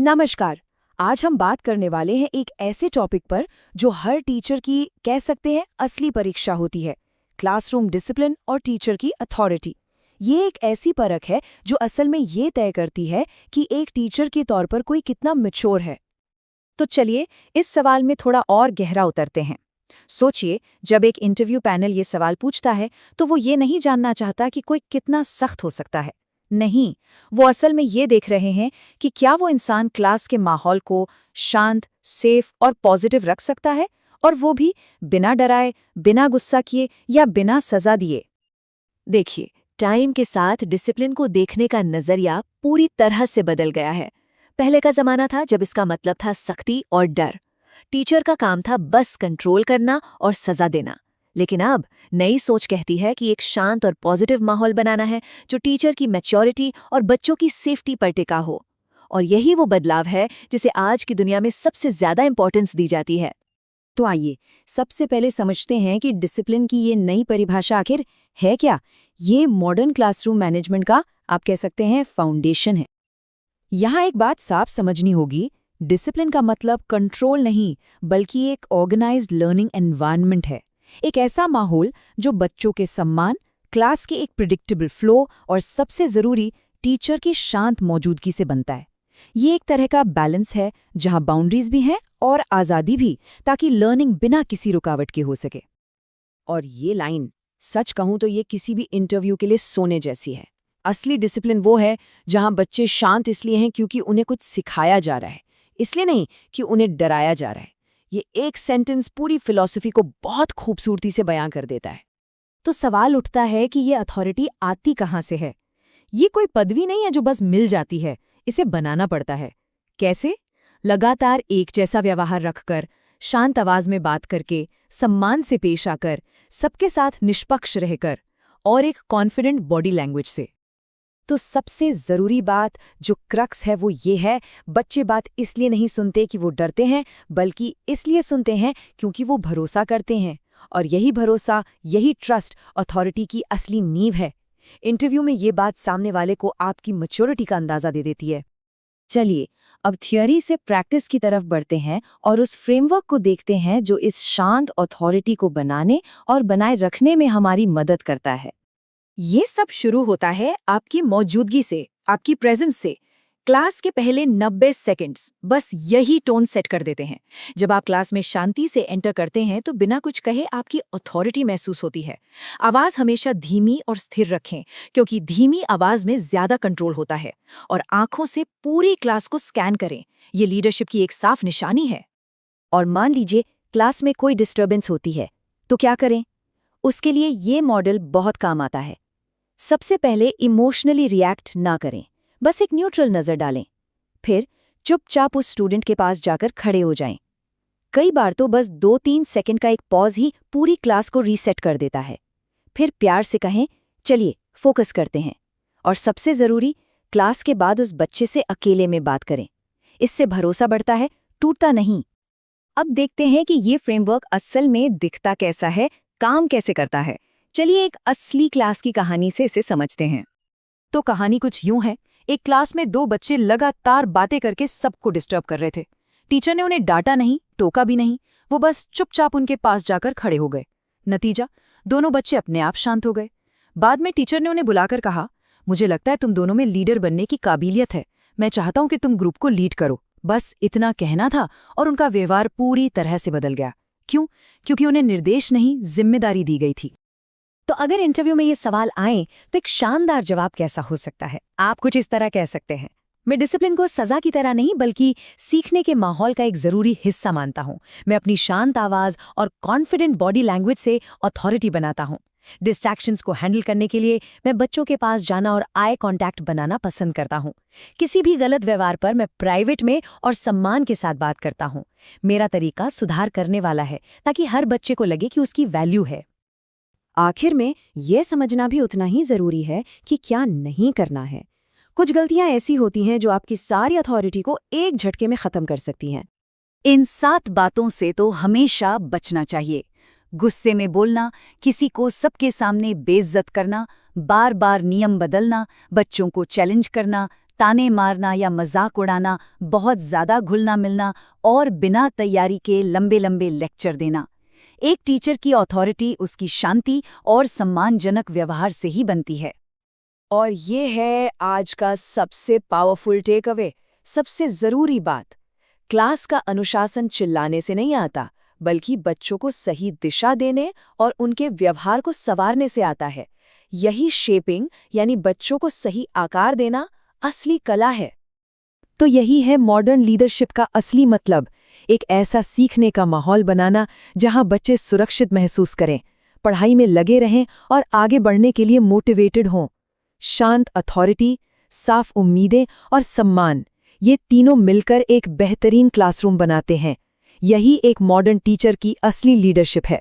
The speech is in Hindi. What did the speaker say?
नमस्कार। आज हम बात करने वाले हैं एक ऐसे टॉपिक पर जो हर टीचर की कह सकते हैं असली परीक्षा होती है, क्लासरूम डिसिप्लिन और टीचर की अथॉरिटी। ये एक ऐसी परख है जो असल में ये तय करती है कि एक टीचर के तौर पर कोई कितना मैच्योर है। तो चलिए इस सवाल में थोड़ा और गहरा उतरते हैं। सोचिए, जब एक इंटरव्यू पैनल ये सवाल पूछता है तो वो ये नहीं जानना चाहता कि कोई कितना सख्त हो सकता है। नहीं, वो असल में ये देख रहे हैं कि क्या वो इंसान क्लास के माहौल को शांत, सेफ और पॉजिटिव रख सकता है, और वो भी बिना डराए, बिना गुस्सा किए या बिना सजा दिए। देखिए, टाइम के साथ डिसिप्लिन को देखने का नजरिया पूरी तरह से बदल गया है। पहले का जमाना था जब इसका मतलब था सख्ती और डर। टीचर का काम था बस कंट्रोल करना और सजा देना। लेकिन अब नई सोच कहती है कि एक शांत और पॉजिटिव माहौल बनाना है जो टीचर की मैच्योरिटी और बच्चों की सेफ्टी पर टिका हो। और यही वो बदलाव है जिसे आज की दुनिया में सबसे ज्यादा इंपॉर्टेंस दी जाती है। तो आइए सबसे पहले समझते हैं कि डिसिप्लिन की ये नई परिभाषा आखिर है क्या। ये मॉडर्न क्लासरूम मैनेजमेंट का, आप कह सकते हैं, फाउंडेशन है। यहाँ एक बात साफ समझनी होगी, डिसिप्लिन का मतलब कंट्रोल नहीं, बल्कि एक ऑर्गेनाइज्ड लर्निंग एनवायरनमेंट है। एक ऐसा माहौल जो बच्चों के सम्मान, क्लास के एक प्रिडिक्टेबल फ्लो और सबसे जरूरी टीचर की शांत मौजूदगी से बनता है। ये एक तरह का बैलेंस है जहां बाउंड्रीज भी हैं और आज़ादी भी, ताकि लर्निंग बिना किसी रुकावट के हो सके। और ये लाइन, सच कहूं तो ये किसी भी इंटरव्यू के लिए सोने जैसी है। असली डिसिप्लिन वो है जहां बच्चे शांत इसलिए हैं क्योंकि उन्हें कुछ सिखाया जा रहा है, इसलिए नहीं कि उन्हें डराया जा रहा है। ये एक सेंटेंस पूरी फिलॉसफी को बहुत खूबसूरती से बयां कर देता है। तो सवाल उठता है कि ये अथॉरिटी आती कहाँ से है। ये कोई पदवी नहीं है जो बस मिल जाती है, इसे बनाना पड़ता है। कैसे? लगातार एक जैसा व्यवहार रखकर, शांत आवाज में बात करके, सम्मान से पेश आकर, सबके साथ निष्पक्ष रहकर, और एक कॉन्फिडेंट बॉडी लैंग्वेज से। तो सबसे जरूरी बात जो क्रक्स है वो ये है, बच्चे बात इसलिए नहीं सुनते कि वो डरते हैं, बल्कि इसलिए सुनते हैं क्योंकि वो भरोसा करते हैं। और यही भरोसा, यही ट्रस्ट अथॉरिटी की असली नींव है। इंटरव्यू में ये बात सामने वाले को आपकी मैच्योरिटी का अंदाजा दे देती है। चलिए अब थियोरी से प्रैक्टिस की तरफ बढ़ते हैं और उस फ्रेमवर्क को देखते हैं जो इस शांत अथॉरिटी को बनाने और बनाए रखने में हमारी मदद करता है। ये सब शुरू होता है आपकी मौजूदगी से, आपकी प्रेजेंस से। क्लास के पहले 90 सेकंड्स बस यही टोन सेट कर देते हैं। जब आप क्लास में शांति से एंटर करते हैं तो बिना कुछ कहे आपकी अथॉरिटी महसूस होती है। आवाज हमेशा धीमी और स्थिर रखें, क्योंकि धीमी आवाज में ज्यादा कंट्रोल होता है। और आंखों से पूरी क्लास को स्कैन करें, ये लीडरशिप की एक साफ निशानी है। और मान लीजिए क्लास में कोई डिस्टर्बेंस होती है, तो क्या करें? उसके लिए ये मॉडल बहुत काम आता है। सबसे पहले इमोशनली रिएक्ट ना करें, बस एक न्यूट्रल नज़र डालें। फिर चुपचाप उस स्टूडेंट के पास जाकर खड़े हो जाएं। कई बार तो बस 2-3 सेकंड का एक पॉज ही पूरी क्लास को रीसेट कर देता है। फिर प्यार से कहें, चलिए फोकस करते हैं। और सबसे ज़रूरी, क्लास के बाद उस बच्चे से अकेले में बात करें। इससे भरोसा बढ़ता है, टूटता नहीं। अब देखते हैं कि ये फ्रेमवर्क असल में दिखता कैसा है, काम कैसे करता है। चलिए एक असली क्लास की कहानी से इसे समझते हैं। तो कहानी कुछ यूं है। एक क्लास में 2 बच्चे लगातार बातें करके सबको डिस्टर्ब कर रहे थे। टीचर ने उन्हें डांटा नहीं, टोका भी नहीं, वो बस चुपचाप उनके पास जाकर खड़े हो गए। नतीजा, दोनों बच्चे अपने आप शांत हो गए। बाद में टीचर ने उन्हें बुलाकर कहा, मुझे लगता है तुम दोनों में लीडर बनने की काबिलियत है, मैं चाहता हूं कि तुम ग्रुप को लीड करो। बस इतना कहना था और उनका व्यवहार पूरी तरह से बदल गया। क्यों? क्योंकि उन्हें निर्देश नहीं, जिम्मेदारी दी गई थी। तो अगर इंटरव्यू में ये सवाल आए तो एक शानदार जवाब कैसा हो सकता है? आप कुछ इस तरह कह सकते हैं, मैं डिसिप्लिन को सजा की तरह नहीं बल्कि सीखने के माहौल का एक जरूरी हिस्सा मानता हूं। मैं अपनी शांत आवाज और कॉन्फिडेंट बॉडी लैंग्वेज से अथॉरिटी बनाता हूं। डिस्ट्रैक्शंस को हैंडल करने के लिए मैं बच्चों के पास जाना और आई कांटेक्ट बनाना पसंद करता हूं। किसी भी गलत व्यवहार पर मैं प्राइवेट में और सम्मान के साथ बात करता हूं। मेरा तरीका सुधार करने वाला है ताकि हर बच्चे को लगे कि उसकी वैल्यू है। आखिर में यह समझना भी उतना ही जरूरी है कि क्या नहीं करना है। कुछ गलतियां ऐसी होती हैं जो आपकी सारी अथॉरिटी को एक झटके में खत्म कर सकती हैं। इन 7 बातों से तो हमेशा बचना चाहिए। गुस्से में बोलना, किसी को सबके सामने बेइज्जत करना, बार बार नियम बदलना, बच्चों को चैलेंज करना, ताने मारना या मजाक उड़ाना, बहुत ज़्यादा घुलना मिलना और बिना तैयारी के लंबे लंबे लेक्चर देना। एक टीचर की अथॉरिटी उसकी शांति और सम्मानजनक व्यवहार से ही बनती है। और ये है आज का सबसे पावरफुल टेक अवे, सबसे ज़रूरी बात। क्लास का अनुशासन चिल्लाने से नहीं आता, बल्कि बच्चों को सही दिशा देने और उनके व्यवहार को संवारने से आता है। यही शेपिंग यानी बच्चों को सही आकार देना असली कला है। तो यही है मॉडर्न लीडरशिप का असली मतलब, एक ऐसा सीखने का माहौल बनाना जहां बच्चे सुरक्षित महसूस करें, पढ़ाई में लगे रहें और आगे बढ़ने के लिए मोटिवेटेड हों। शांत अथॉरिटी, साफ उम्मीदें और सम्मान, ये तीनों मिलकर एक बेहतरीन क्लासरूम बनाते हैं। यही एक मॉडर्न टीचर की असली लीडरशिप है।